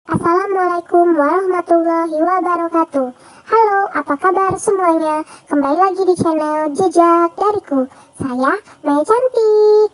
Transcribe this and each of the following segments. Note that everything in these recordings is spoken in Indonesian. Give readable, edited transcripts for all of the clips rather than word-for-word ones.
Assalamualaikum warahmatullahi wabarakatuh. Halo, apa kabar semuanya? Kembali lagi di channel Jejak Dariku. Saya Mei Cantik.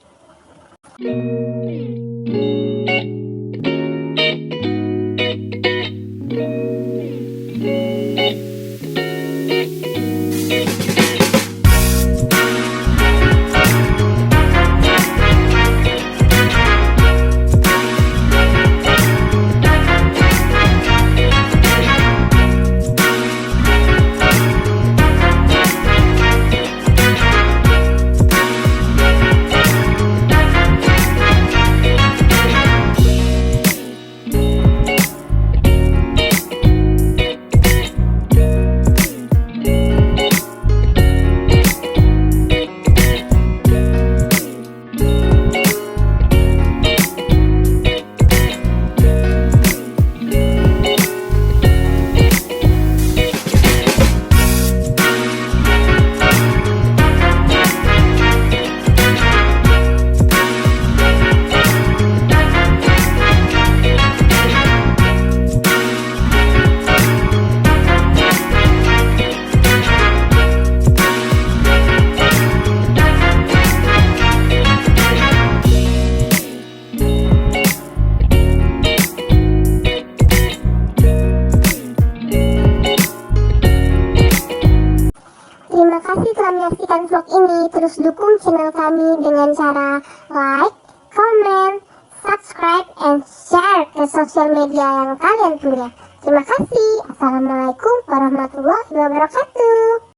Terima kasih telah menyaksikan vlog ini. Terus dukung channel kami dengan cara like, comment, subscribe, and share ke sosial media yang kalian punya. Terima kasih. Assalamualaikum warahmatullahi wabarakatuh.